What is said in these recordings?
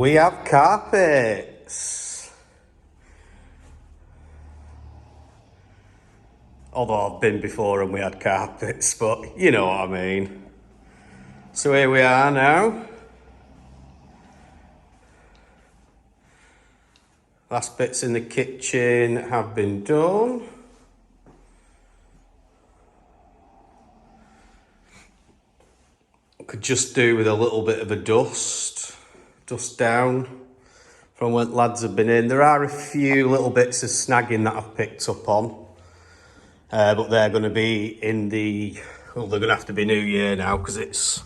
We have carpets. Although I've been before and we had carpets, but you know what I mean. So here we are now. Last bits in the kitchen have been done. Could just do with a little bit of a dust down from when lads have been in. There are a few little bits of snagging that I've picked up on, but they're going to be in the, well, they're going to have to be New Year now because it's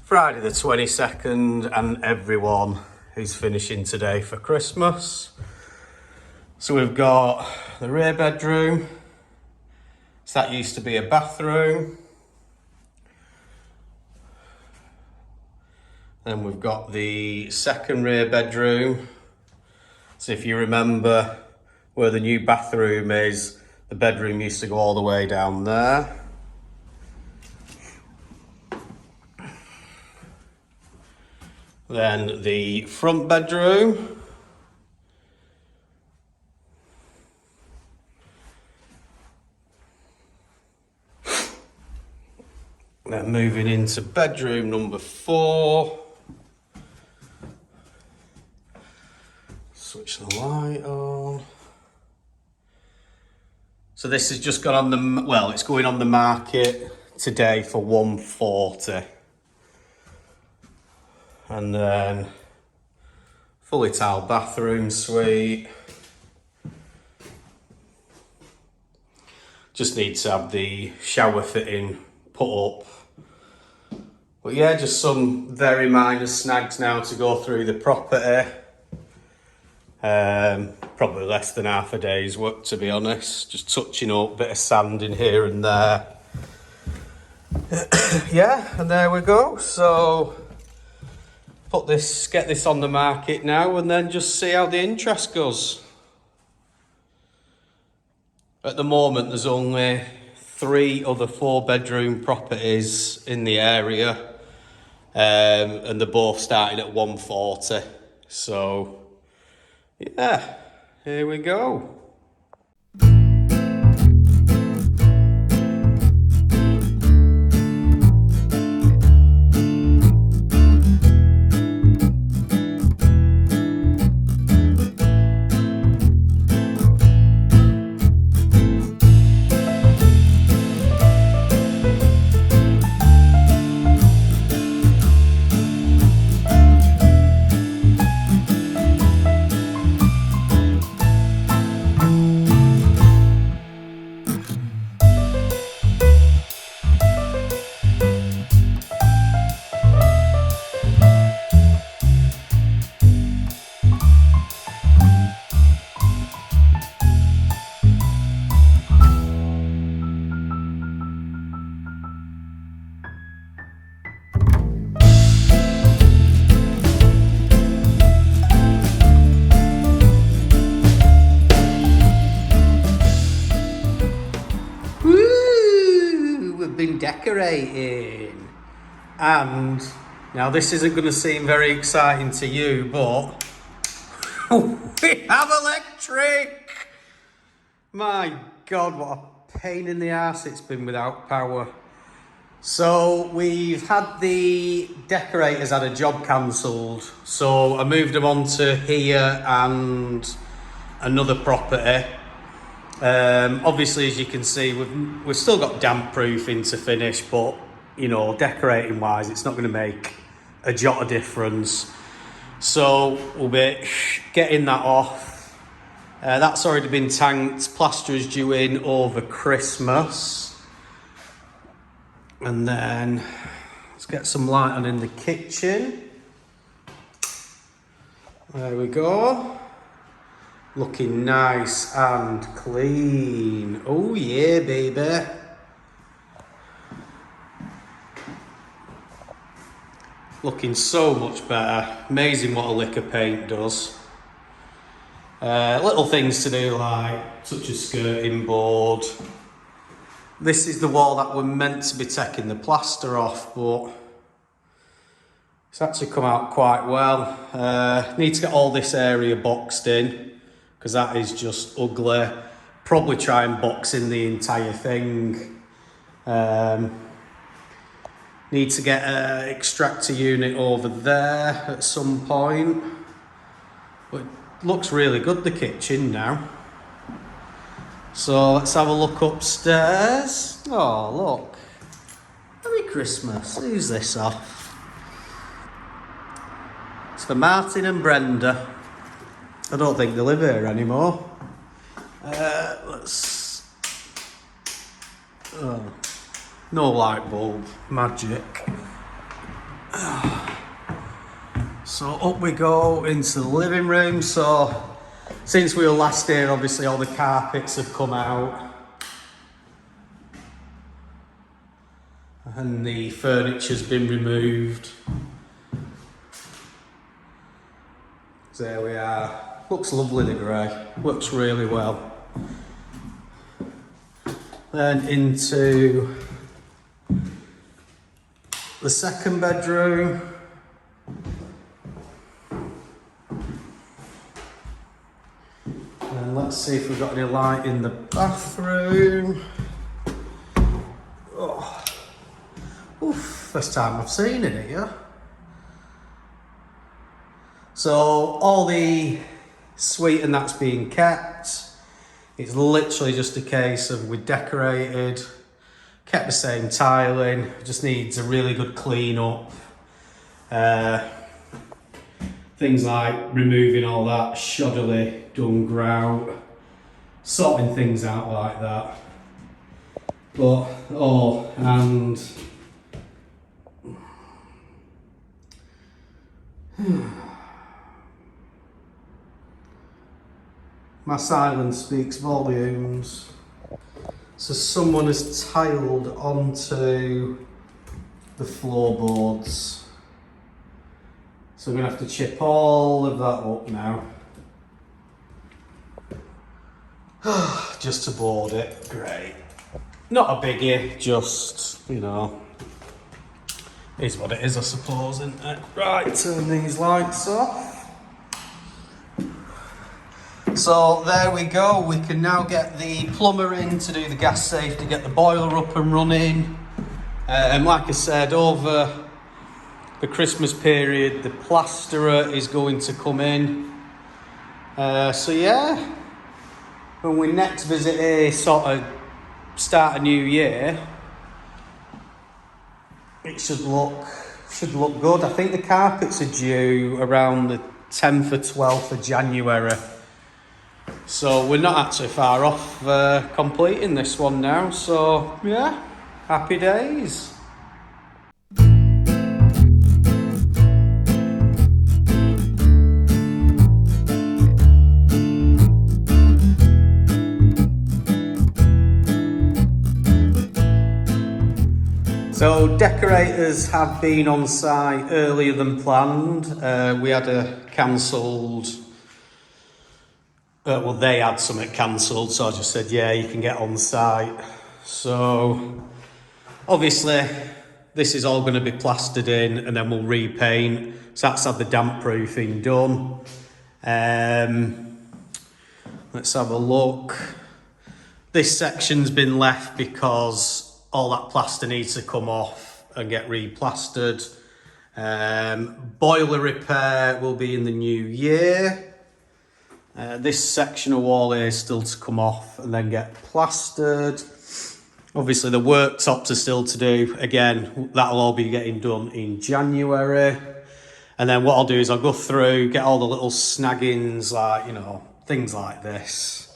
Friday the 22nd and everyone is finishing today for Christmas. So we've got the rear bedroom. So that used to be a bathroom. Then we've got the second rear bedroom. So if you remember where the new bathroom is, the bedroom used to go all the way down there. Then the front bedroom. Then moving into bedroom number 4. Switch the light on. So this has just gone on the, well, it's going on the market today for 140. And then fully tiled bathroom suite. Just need to have the shower fitting put up. But yeah, just some very minor snags now to go through the property. Probably less than half a day's work, to be honest. Just touching up, bit of sand in here and there. Yeah, and there we go. So get this on the market now and then just see how the interest goes. At the moment, there's only 3 other 4-bedroom properties in the area, and they're both starting at 140. So yeah, here we go. Decorating, and now this isn't going to seem very exciting to you, but we have electric. My God, what a pain in the arse it's been without power. So we've had the decorators had a job cancelled, so I moved them on to here and another property. Obviously, as you can see, we've still got damp proofing to finish, but you know, decorating wise, it's not going to make a jot of difference. So we'll be getting that off. That's already been tanked. Plaster is due in over Christmas. And then let's get some light on in the kitchen. There we go. Looking nice and clean. Oh yeah, baby. Looking so much better. Amazing what a lick of paint does. Little things to do like such a skirting board. This is the wall that we're meant to be taking the plaster off, but It's actually come out quite well. Need to get all this area boxed in because that is just ugly. Probably try and box in the entire thing. Need to get an extractor unit over there at some point. But it looks really good, the kitchen now. So let's have a look upstairs. Oh, look. Merry Christmas. Who's this off? It's for Martin and Brenda. I don't think they live here anymore. Let's... Oh. No light bulb. Magic. So up we go into the living room. So since we were last here, obviously all the carpets have come out. And the furniture's been removed. So there we are. Looks lovely, the grey. Looks really well. Then into the second bedroom. And let's see if we've got any light in the bathroom. Oh. Oof, first time I've seen it here. So all the suite and that's being kept. It's literally just a case of we decorated, kept the same tiling, just needs a really good clean up. Things like removing all that shoddily done grout, sorting things out like that. But, oh, and my silence speaks volumes. So someone has tiled onto the floorboards. So I'm gonna have to chip all of that up now. Just to board it, great. Not a biggie, just, you know, is what it is, I suppose, isn't it? Right, turn these lights off. So there we go, we can now get the plumber in to do the gas safety, get the boiler up and running. And like I said, over the Christmas period, the plasterer is going to come in. So yeah, when we next visit here, sort of start a new year, it should look good. I think the carpets are due around the 10th or 12th of January. So we're not actually far off completing this one now. So yeah, happy days. So decorators have been on site earlier than planned. We had a cancelled, well they had something cancelled, so I just said yeah, you can get on site. So obviously this is all going to be plastered in and then we'll repaint. So that's had the damp proofing done. Let's have a look. This section's been left because all that plaster needs to come off and get replastered. Boiler repair will be in the new year. This section of wall here is still to come off and then get plastered. Obviously the worktops are still to do. Again, that'll all be getting done in January. And then what I'll do is I'll go through, get all the little snaggings, like, you know, things like this.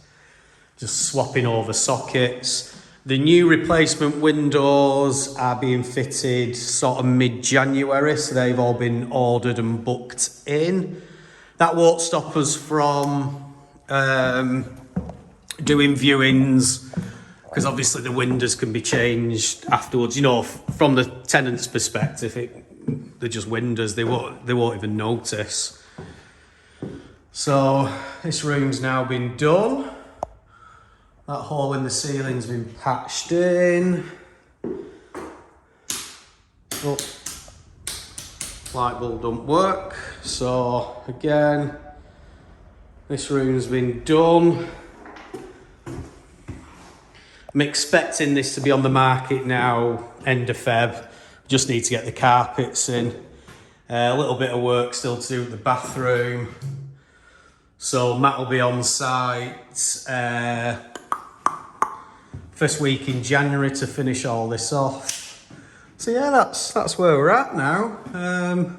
Just swapping over sockets. The new replacement windows are being fitted sort of mid-January, so they've all been ordered and booked in. That won't stop us from doing viewings, because obviously the windows can be changed afterwards. You know, from the tenant's perspective, they're just windows, they won't even notice. So this room's now been done. That hole in the ceiling's been patched in. Oh, light bulb don't work. So again, this room's been done. I'm expecting this to be on the market now, end of Feb. Just need to get the carpets in. A little bit of work still to do with the bathroom. So Matt will be on site first week in January to finish all this off. So yeah, that's where we're at now.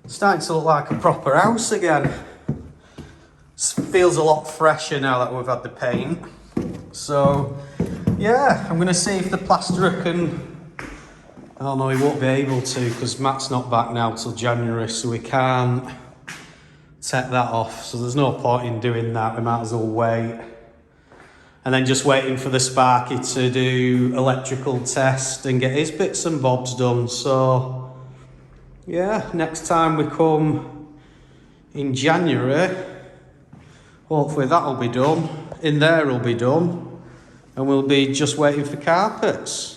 Starting to look like a proper house again. Feels a lot fresher now that we've had the paint. So yeah, I'm going to see if the plasterer can... Oh no, he won't be able to because Matt's not back now till January, so we can't take that off. So there's no point in doing that, we might as well wait. And then just waiting for the Sparky to do electrical test and get his bits and bobs done. So yeah, next time we come in January, hopefully that'll be done. In there will be done. And we'll be just waiting for carpets.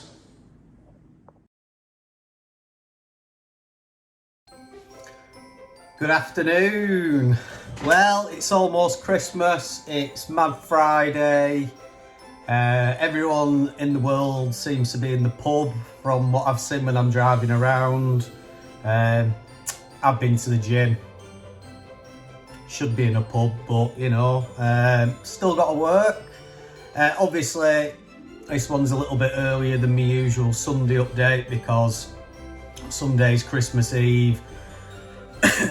Good afternoon. Well, it's almost Christmas. It's Mad Friday. Everyone in the world seems to be in the pub from what I've seen when I'm driving around. I've been to the gym. Should be in a pub, but you know, still got to work. Obviously, this one's a little bit earlier than my usual Sunday update because Sunday's Christmas Eve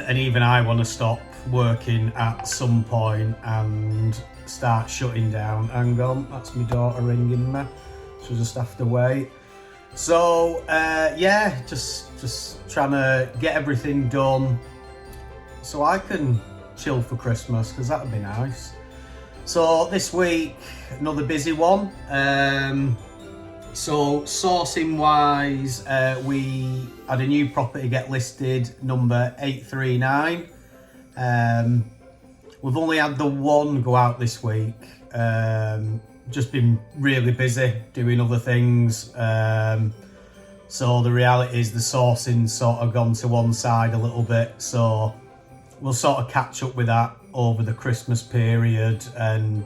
and even I want to stop working at some point and start shutting down. Hang on, that's my daughter ringing me, so just have to wait. So yeah, just trying to get everything done so I can chill for Christmas, because that would be nice. So this week, another busy one. So sourcing wise, we had a new property get listed, number 839. We've only had the one go out this week. Just been really busy doing other things. So the reality is the sourcing's sort of gone to one side a little bit. So we'll sort of catch up with that over the Christmas period and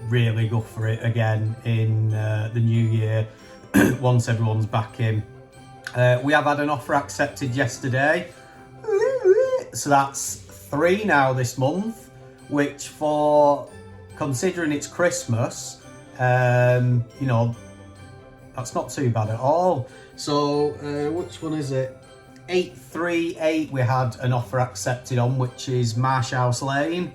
really go for it again in the new year once everyone's back in. We have had an offer accepted yesterday, so that's 3 now this month, which, for considering it's Christmas, you know, that's not too bad at all. So which one is it? 838 we had an offer accepted on, which is Marsh House Lane.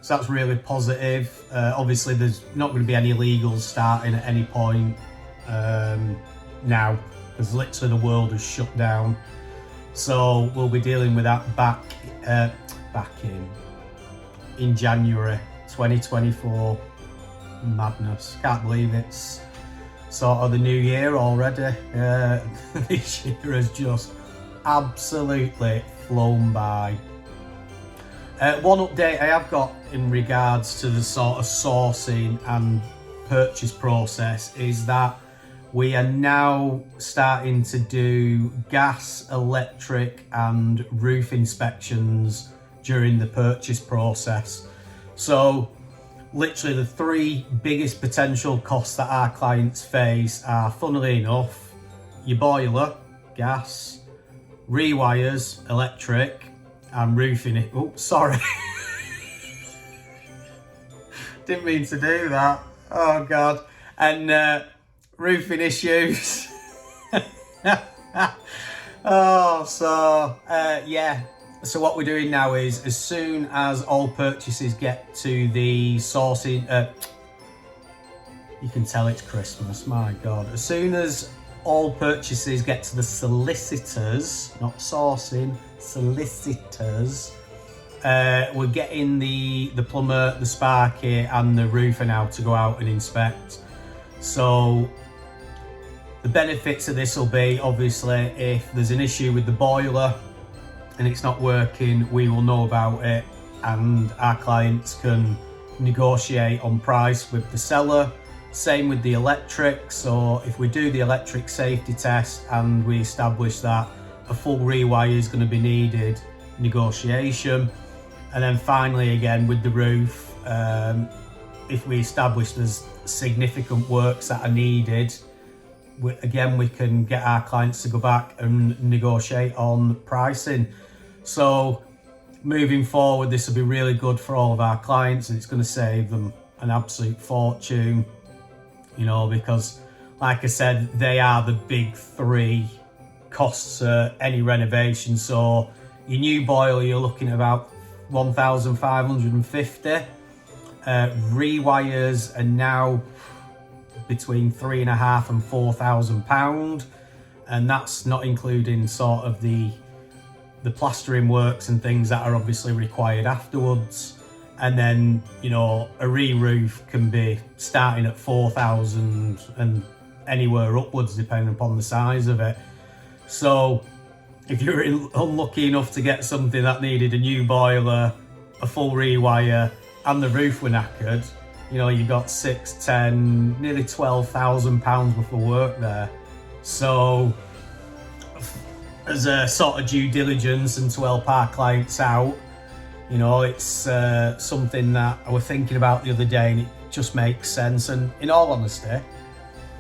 So that's really positive. Obviously there's not going to be any legals starting at any point now, because literally the world has shut down. So we'll be dealing with that back in January 2024. Madness, can't believe it's sort of the new year already. This year has just absolutely flown by. One update I have got in regards to the sort of sourcing and purchase process is that we are now starting to do gas, electric and roof inspections during the purchase process. So literally the 3 biggest potential costs that our clients face are, funnily enough, your boiler, gas, rewires, electric, and roofing. Oh, sorry. Didn't mean to do that. Oh God. And roofing issues. Oh, so yeah. So what we're doing now is, as soon as all purchases get to the sourcing, you can tell it's Christmas, my God. As soon as all purchases get to the solicitors, not sourcing, solicitors, we're getting the plumber, the Sparky and the roofer now to go out and inspect. So the benefits of this will be, obviously, if there's an issue with the boiler and it's not working, we will know about it and our clients can negotiate on price with the seller. Same with the electric. So if we do the electric safety test and we establish that a full rewire is going to be needed, negotiation. And then finally, again, with the roof, if we establish there's significant works that are needed, we can get our clients to go back and negotiate on pricing. So moving forward, this will be really good for all of our clients, and it's going to save them an absolute fortune, you know, because like I said, they are the big three costs any renovation. So your new boiler, you're looking at about 1,550. Rewires are now between £3,500 and £4,000, and that's not including sort of the plastering works and things that are obviously required afterwards. And then, you know, a re-roof can be starting at 4,000 and anywhere upwards depending upon the size of it. So if you're unlucky enough to get something that needed a new boiler, a full rewire, and the roof were knackered, you know, you got 6, 10, nearly £12,000 worth of work there. So as a sort of due diligence and to help our clients out, you know, it's something that I was thinking about the other day, and it just makes sense. And in all honesty,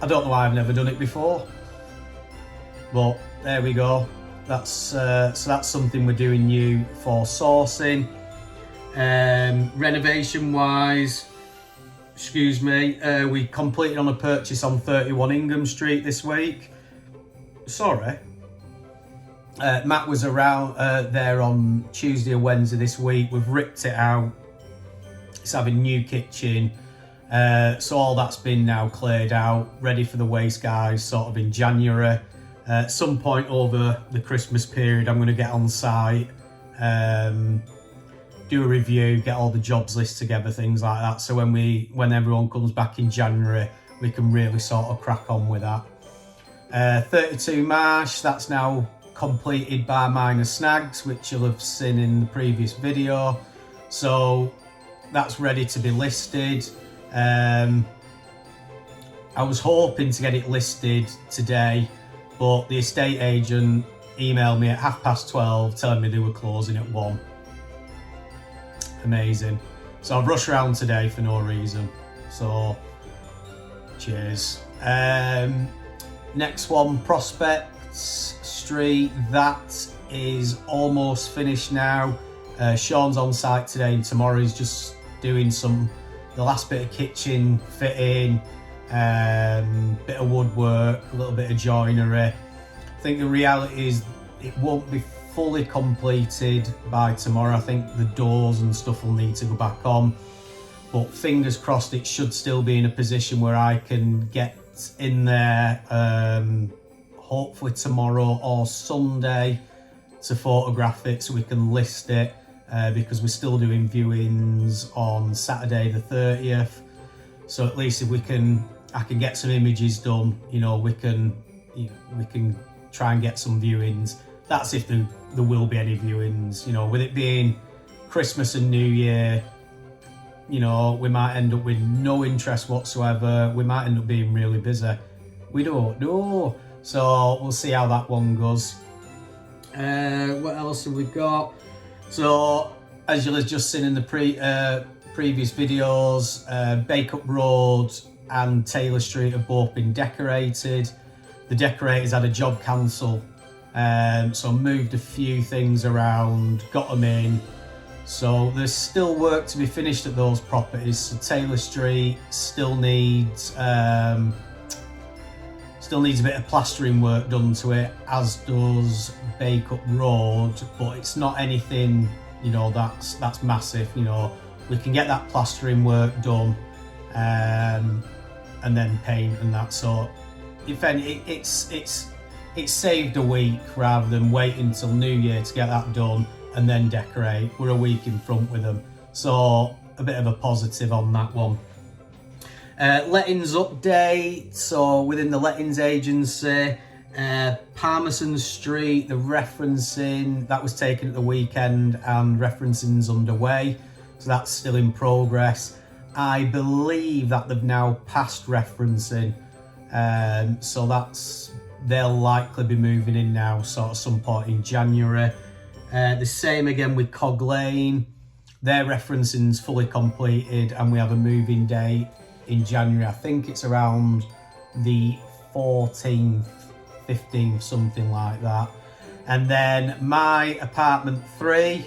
I don't know why I've never done it before, but there we go. That's so that's something we're doing new for sourcing. Renovation wise, excuse me, we completed on a purchase on 31 Ingham Street this week. Sorry. Matt was around there on Tuesday or Wednesday this week. We've ripped it out. It's having a new kitchen. So all that's been now cleared out, ready for the waste guys sort of in January. At some point over the Christmas period, I'm going to get on site, do a review, get all the jobs lists together, things like that. So when everyone comes back in January, we can really sort of crack on with that. 32 Marsh, that's now completed by minor snags, which you'll have seen in the previous video. So that's ready to be listed. I was hoping to get it listed today, but the estate agent emailed me at 12:30 telling me they were closing at 1. Amazing. So I've rushed around today for no reason. So cheers. Next one, Prospects Street. That is almost finished now. Sean's on site today, and tomorrow he's just doing the last bit of kitchen fitting, bit of woodwork, a little bit of joinery. I think the reality is it won't be fully completed by tomorrow. I think the doors and stuff will need to go back on, but fingers crossed it should still be in a position where I can get in there hopefully tomorrow or Sunday to photograph it so we can list it, because we're still doing viewings on Saturday the 30th. So at least if I can get some images done, you know, we can try and get some viewings. That's if there will be any viewings, you know, with it being Christmas and New Year, you know, we might end up with no interest whatsoever. We might end up being really busy. We don't know. So we'll see how that one goes. What else have we got? So as you'll have just seen in the previous videos, Bake-Up Road and Taylor Street have both been decorated. The decorators had a job cancel, so moved a few things around, got them in. So there's still work to be finished at those properties. So Taylor Street still needs a bit of plastering work done to it, as does Bake-Up Road, but it's not anything, you know, that's massive. You know, we can get that plastering work done, and then paint and that. So if any, it's saved a week rather than waiting until New Year to get that done and then decorate. We're a week in front with them, so a bit of a positive on that one. Lettings update. So within the lettings agency, Palmerston Street, the referencing that was taken at the weekend and referencing's underway, so that's still in progress. I believe that they've now passed referencing, so that's they'll likely be moving in now, sort of some point in January. The same again with Cog Lane. Their referencing's fully completed and we have a moving date in January. I think it's around the 14th, 15th, something like that. And then my apartment 3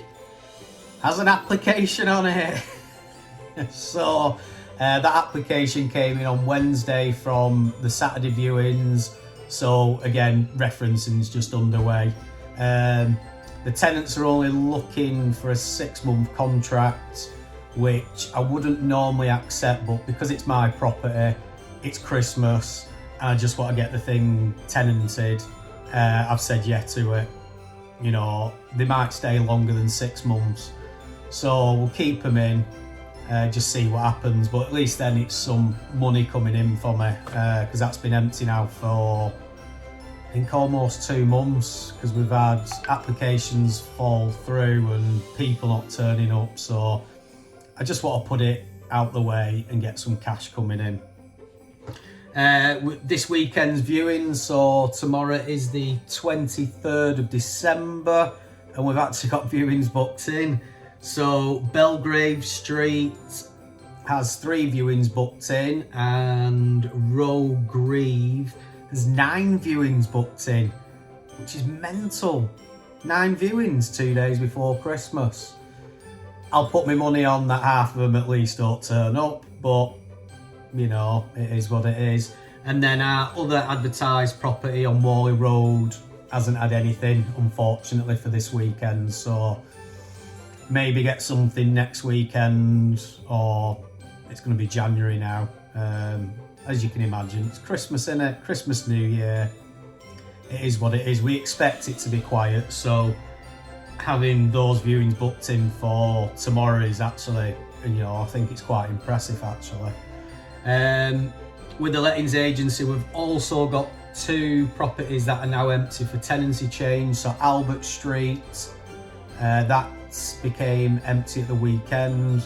has an application on it. So that application came in on Wednesday from the Saturday viewings. So again, referencing is just underway. The tenants are only looking for a 6-month contract, which I wouldn't normally accept, but because it's my property, it's Christmas, and I just want to get the thing tenanted, I've said yes to it. You know, they might stay longer than 6 months. So we'll keep them in, just see what happens. But at least then it's some money coming in for me, because that's been empty now for, I think, almost 2 months, because we've had applications fall through and people not turning up. So I just want to put it out the way and get some cash coming in. This weekend's viewing, so tomorrow is the 23rd of December and we've actually got viewings booked in. So Belgrave Street has 3 viewings booked in and Row Grieve has 9 viewings booked in, which is mental. 9 viewings 2 days before Christmas. I'll put my money on that half of them at least don't turn up, but you know, it is what it is. And then our other advertised property on Worley Road hasn't had anything, unfortunately, for this weekend. So maybe get something next weekend, or it's going to be January now. As you can imagine, it's Christmas, innit? Christmas, New Year. It is what it is. We expect it to be quiet, so having those viewings booked in for tomorrow is actually, you know, I think it's quite impressive actually. With the lettings agency, we've also got 2 properties that are now empty for tenancy change. So Albert Street, that became empty at the weekend.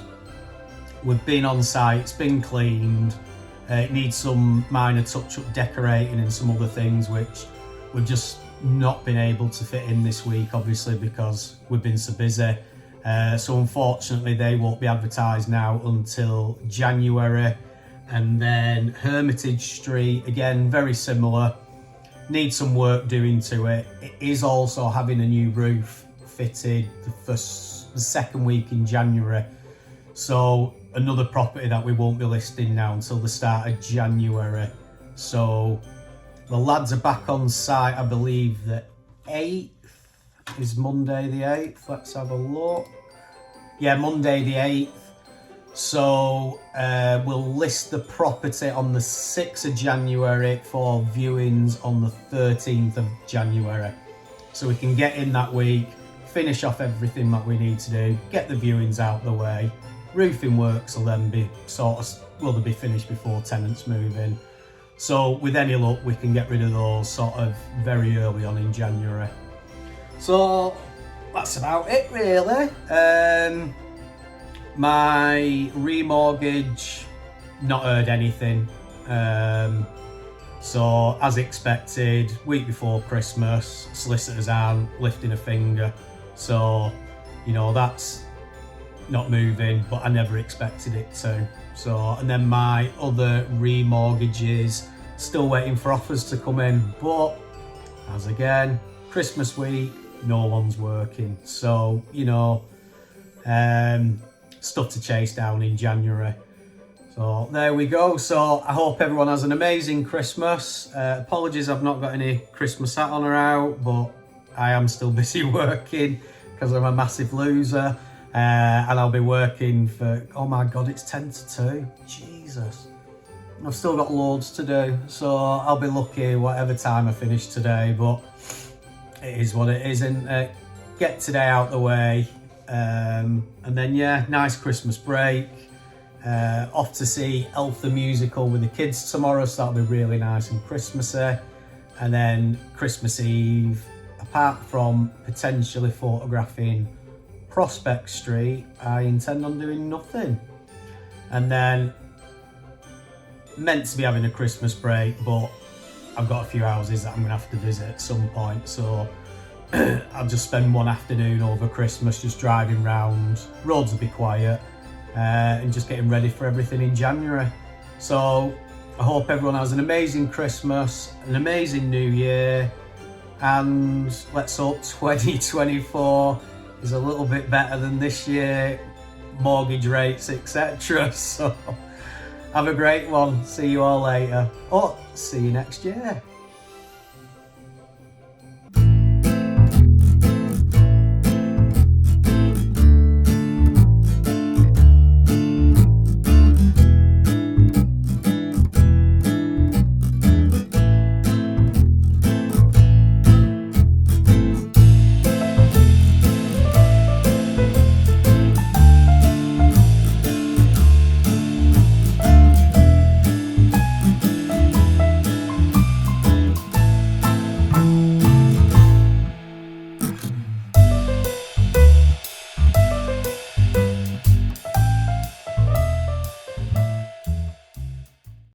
We've been on site, it's been cleaned. It needs some minor touch-up decorating and some other things which we've just not been able to fit in this week, obviously, because we've been so busy. So unfortunately they won't be advertised now until January. And then Hermitage Street, again, very similar, needs some work doing to it. It is also having a new roof fitted the second week in January. So another property that we won't be listing now until the start of January. So the lads are back on site, I believe the 8th is Monday the 8th. Let's have a look. Yeah, Monday the 8th. So we'll list the property on the 6th of January for viewings on the 13th of January. So we can get in that week, finish off everything that we need to do, get the viewings out the way. Roofing works will then be they'll be finished before tenants move in. So with any luck, we can get rid of those sort of very early on in January. So that's about it really. My remortgage, not heard anything. So as expected, week before Christmas, solicitors aren't lifting a finger. So, you know, that's not moving, but I never expected it to. So, and then my other remortgages, still waiting for offers to come in. But as again, Christmas week, no one's working. So, you know, stuff to chase down in January. So there we go. So I hope everyone has an amazing Christmas. Apologies I've not got any Christmas hat on or out, but I am still busy working because I'm a massive loser. And I'll be working for, oh my God, it's 10 to 2. Jesus. I've still got loads to do. So I'll be lucky whatever time I finish today, but it is what it is. And get today out the way. And then, yeah, nice Christmas break. Off to see Elf the Musical with the kids tomorrow, so that'll be really nice and Christmassy. And then Christmas Eve, apart from potentially photographing Prospect Street, I intend on doing nothing. And then meant to be having a Christmas break, but I've got a few houses that I'm gonna have to visit at some point, so I'll just spend one afternoon over Christmas just driving round. Roads will be quiet, and just getting ready for everything in January. So I hope everyone has an amazing Christmas, an amazing New Year, and let's hope 2024 is a little bit better than this year, mortgage rates, etc. So have a great one. See you all later. Oh, see you next year.